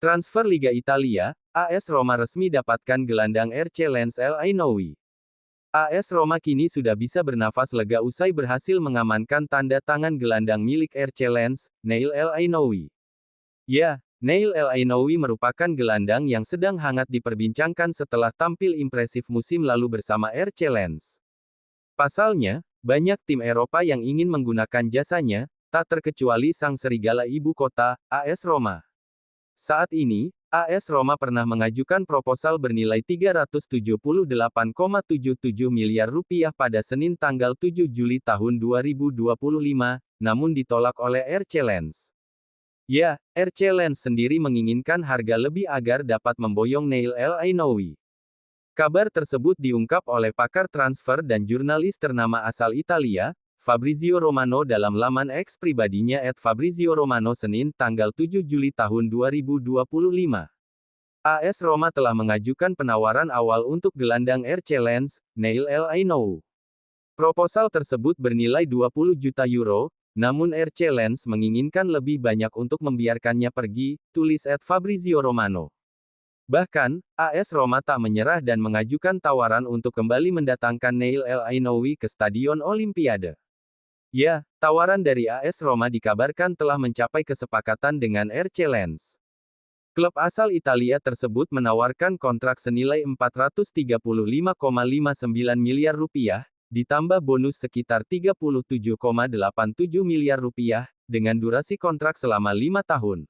Transfer Liga Italia, AS Roma resmi dapatkan gelandang RC Lens El Ainoui. AS Roma kini sudah bisa bernafas lega usai berhasil mengamankan tanda tangan gelandang milik RC Lens, Neil El Ainoui. Ya, Neil El Ainoui merupakan gelandang yang sedang hangat diperbincangkan setelah tampil impresif musim lalu bersama RC Lens. Pasalnya, banyak tim Eropa yang ingin menggunakan jasanya, tak terkecuali sang serigala ibu kota, AS Roma. Saat ini, AS Roma pernah mengajukan proposal bernilai 378,77 miliar rupiah pada Senin tanggal 7 Juli tahun 2025, namun ditolak oleh RC Lens. Ya, RC Lens sendiri menginginkan harga lebih agar dapat memboyong Neil El Ainoui. Kabar tersebut diungkap oleh pakar transfer dan jurnalis ternama asal Italia, Fabrizio Romano dalam laman X pribadinya @Fabrizio Romano Senin tanggal 7 Juli tahun 2025. AS Roma telah mengajukan penawaran awal untuk gelandang RC Lens, Neil El Ainoui. Proposal tersebut bernilai 20 juta euro, namun RC Lens menginginkan lebih banyak untuk membiarkannya pergi, tulis @Fabrizio Romano. Bahkan, AS Roma tak menyerah dan mengajukan tawaran untuk kembali mendatangkan Neil El Ainoui ke Stadion Olimpiade. Ya, tawaran dari AS Roma dikabarkan telah mencapai kesepakatan dengan RC Lens. Klub asal Italia tersebut menawarkan kontrak senilai 435,59 miliar rupiah, ditambah bonus sekitar 37,87 miliar rupiah, dengan durasi kontrak selama 5 tahun.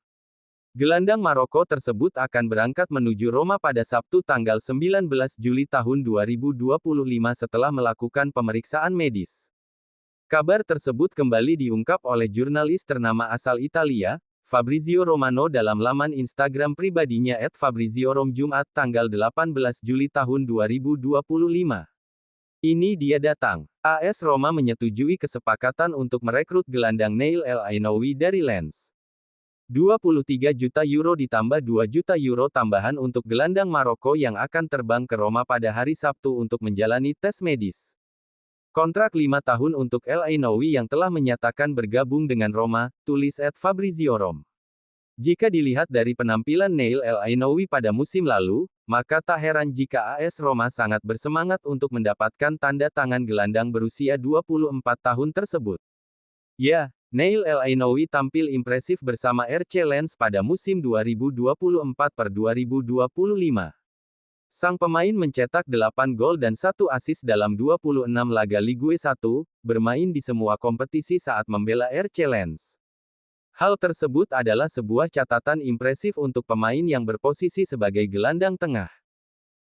Gelandang Maroko tersebut akan berangkat menuju Roma pada Sabtu tanggal 19 Juli tahun 2025 setelah melakukan pemeriksaan medis. Kabar tersebut kembali diungkap oleh jurnalis ternama asal Italia, Fabrizio Romano dalam laman Instagram pribadinya @FabrizioRom Jumat tanggal 18 Juli tahun 2025. Ini dia datang. AS Roma menyetujui kesepakatan untuk merekrut gelandang Neil El Ainoui dari Lens. 23 juta euro ditambah 2 juta euro tambahan untuk gelandang Maroko yang akan terbang ke Roma pada hari Sabtu untuk menjalani tes medis. Kontrak 5 tahun untuk El Ainoui yang telah menyatakan bergabung dengan Roma, tulis @FabrizioRom. Jika dilihat dari penampilan Neil El Ainoui pada musim lalu, maka tak heran jika AS Roma sangat bersemangat untuk mendapatkan tanda tangan gelandang berusia 24 tahun tersebut. Ya, Neil El Ainoui tampil impresif bersama RC Lens pada musim 2024-2025. Sang pemain mencetak 8 gol dan 1 assist dalam 26 laga Ligue 1, bermain di semua kompetisi saat membela RC Lens. Hal tersebut adalah sebuah catatan impresif untuk pemain yang berposisi sebagai gelandang tengah.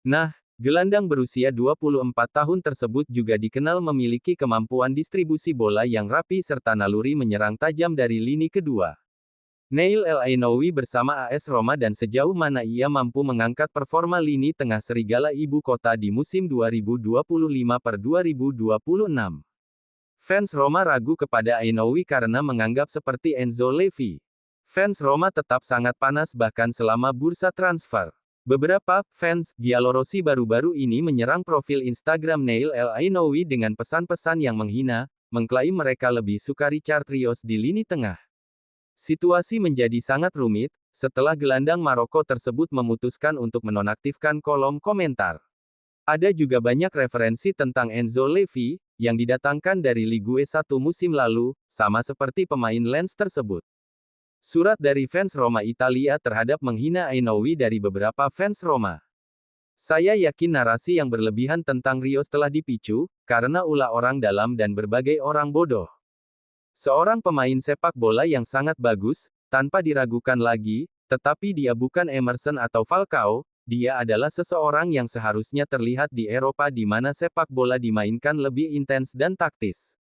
Nah, gelandang berusia 24 tahun tersebut juga dikenal memiliki kemampuan distribusi bola yang rapi serta naluri menyerang tajam dari lini kedua. Neil El Ainoui bersama AS Roma dan sejauh mana ia mampu mengangkat performa lini tengah serigala ibu kota di musim 2025-2026. Fans Roma ragu kepada Ainoui karena menganggap seperti Enzo Levi. Fans Roma tetap sangat panas bahkan selama bursa transfer. Beberapa fans giallorossi baru-baru ini menyerang profil Instagram Neil El Ainoui dengan pesan-pesan yang menghina, mengklaim mereka lebih suka Richard Rios di lini tengah. Situasi menjadi sangat rumit, setelah gelandang Maroko tersebut memutuskan untuk menonaktifkan kolom komentar. Ada juga banyak referensi tentang Enzo Levi, yang didatangkan dari Ligue 1 musim lalu, sama seperti pemain Lens tersebut. Surat dari fans Roma Italia terhadap menghina Ainoui dari beberapa fans Roma. Saya yakin narasi yang berlebihan tentang Rios telah dipicu, karena ulah orang dalam dan berbagai orang bodoh. Seorang pemain sepak bola yang sangat bagus, tanpa diragukan lagi, tetapi dia bukan Emerson atau Falcao, dia adalah seseorang yang seharusnya terlihat di Eropa di mana sepak bola dimainkan lebih intens dan taktis.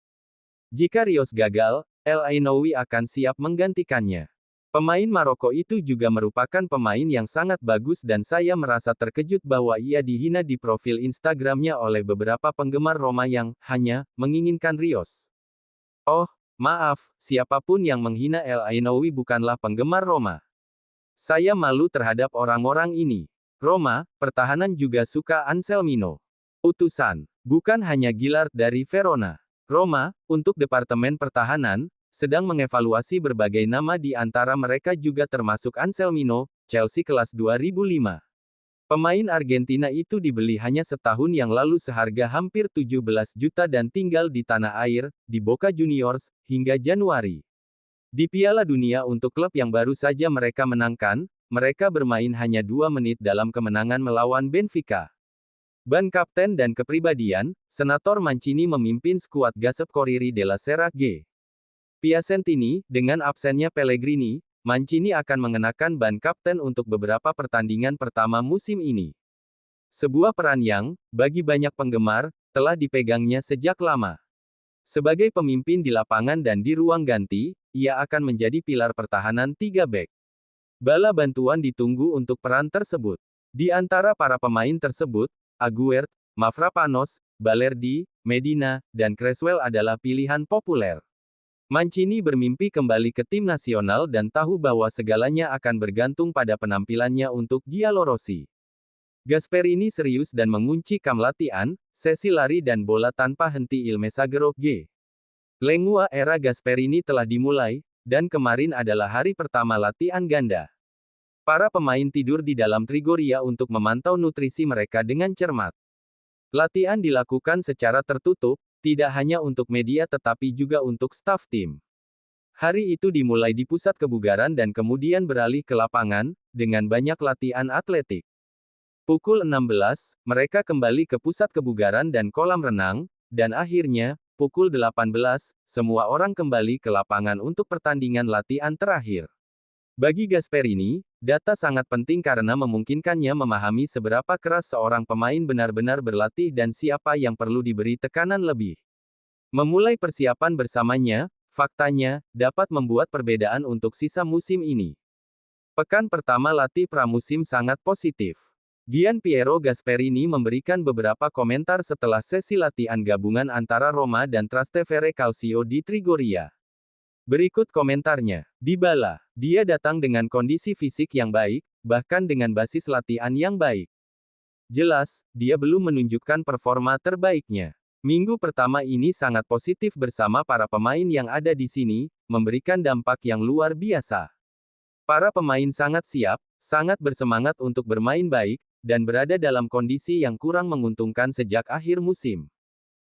Jika Rios gagal, El Ainoui akan siap menggantikannya. Pemain Maroko itu juga merupakan pemain yang sangat bagus dan saya merasa terkejut bahwa ia dihina di profil Instagramnya oleh beberapa penggemar Roma yang hanya menginginkan Rios. Oh, maaf, siapapun yang menghina El Ainoui bukanlah penggemar Roma. Saya malu terhadap orang-orang ini. Roma, pertahanan juga suka Anselmino. Utusan. Bukan hanya Gillard dari Verona. Roma, untuk Departemen Pertahanan, sedang mengevaluasi berbagai nama di antara mereka juga termasuk Anselmino, Chelsea kelas 2005. Pemain Argentina itu dibeli hanya setahun yang lalu seharga hampir 17 juta dan tinggal di tanah air, di Boca Juniors, hingga Januari. Di Piala Dunia untuk klub yang baru saja mereka menangkan, mereka bermain hanya 2 menit dalam kemenangan melawan Benfica. Ban kapten dan kepribadian, Senator Mancini memimpin skuad Giuseppe Corriere della Sera G. Piacentini, dengan absennya Pellegrini, Mancini akan mengenakan ban kapten untuk beberapa pertandingan pertama musim ini. Sebuah peran yang, bagi banyak penggemar, telah dipegangnya sejak lama. Sebagai pemimpin di lapangan dan di ruang ganti, ia akan menjadi pilar pertahanan 3 bek. Bala bantuan ditunggu untuk peran tersebut. Di antara para pemain tersebut, Aguerd, Mavropanos, Balerdi, Medina, dan Creswell adalah pilihan populer. Mancini bermimpi kembali ke tim nasional dan tahu bahwa segalanya akan bergantung pada penampilannya untuk Giallorossi. Gasperini serius dan mengunci kam latihan, sesi lari dan bola tanpa henti Il Messaggero G. Lengua era Gasperini telah dimulai, dan kemarin adalah hari pertama latihan ganda. Para pemain tidur di dalam Trigoria untuk memantau nutrisi mereka dengan cermat. Latihan dilakukan secara tertutup, tidak hanya untuk media tetapi juga untuk staf tim. Hari itu dimulai di pusat kebugaran dan kemudian beralih ke lapangan, dengan banyak latihan atletik. Pukul 16, mereka kembali ke pusat kebugaran dan kolam renang, dan akhirnya, pukul 18, semua orang kembali ke lapangan untuk pertandingan latihan terakhir. Bagi Gasperini, data sangat penting karena memungkinkannya memahami seberapa keras seorang pemain benar-benar berlatih dan siapa yang perlu diberi tekanan lebih. Memulai persiapan bersamanya, faktanya, dapat membuat perbedaan untuk sisa musim ini. Pekan pertama latih pramusim sangat positif. Gian Piero Gasperini memberikan beberapa komentar setelah sesi latihan gabungan antara Roma dan Trastevere Calcio di Trigoria. Berikut komentarnya. Dybala, dia datang dengan kondisi fisik yang baik, bahkan dengan basis latihan yang baik. Jelas, dia belum menunjukkan performa terbaiknya. Minggu pertama ini sangat positif bersama para pemain yang ada di sini, memberikan dampak yang luar biasa. Para pemain sangat siap, sangat bersemangat untuk bermain baik, dan berada dalam kondisi yang kurang menguntungkan sejak akhir musim.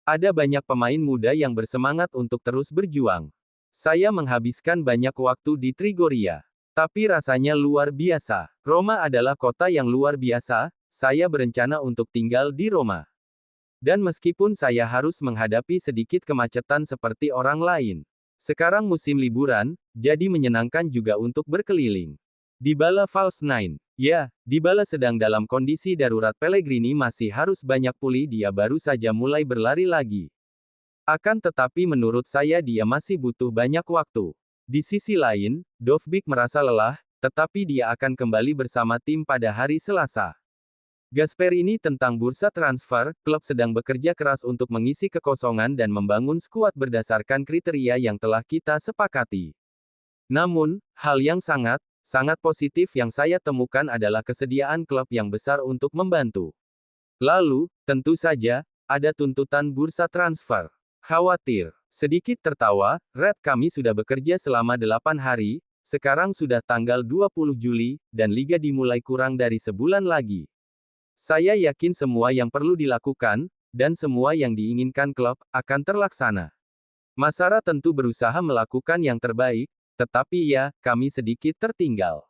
Ada banyak pemain muda yang bersemangat untuk terus berjuang. Saya menghabiskan banyak waktu di Trigoria. Tapi rasanya luar biasa. Roma adalah kota yang luar biasa, saya berencana untuk tinggal di Roma. Dan meskipun saya harus menghadapi sedikit kemacetan seperti orang lain. Sekarang musim liburan, jadi menyenangkan juga untuk berkeliling. Dybala False 9. Ya, Dybala sedang dalam kondisi darurat. Pellegrini masih harus banyak pulih, dia baru saja mulai berlari lagi. Akan tetapi menurut saya dia masih butuh banyak waktu. Di sisi lain, Dovbyk merasa lelah, tetapi dia akan kembali bersama tim pada hari Selasa. Gasperini tentang bursa transfer, klub sedang bekerja keras untuk mengisi kekosongan dan membangun skuad berdasarkan kriteria yang telah kita sepakati. Namun, hal yang sangat positif yang saya temukan adalah kesediaan klub yang besar untuk membantu. Lalu, tentu saja, ada tuntutan bursa transfer. Khawatir. Sedikit tertawa, Red, kami sudah bekerja selama 8 hari, sekarang sudah tanggal 20 Juli, dan liga dimulai kurang dari sebulan lagi. Saya yakin semua yang perlu dilakukan, dan semua yang diinginkan klub, akan terlaksana. Masara tentu berusaha melakukan yang terbaik, tetapi ya, kami sedikit tertinggal.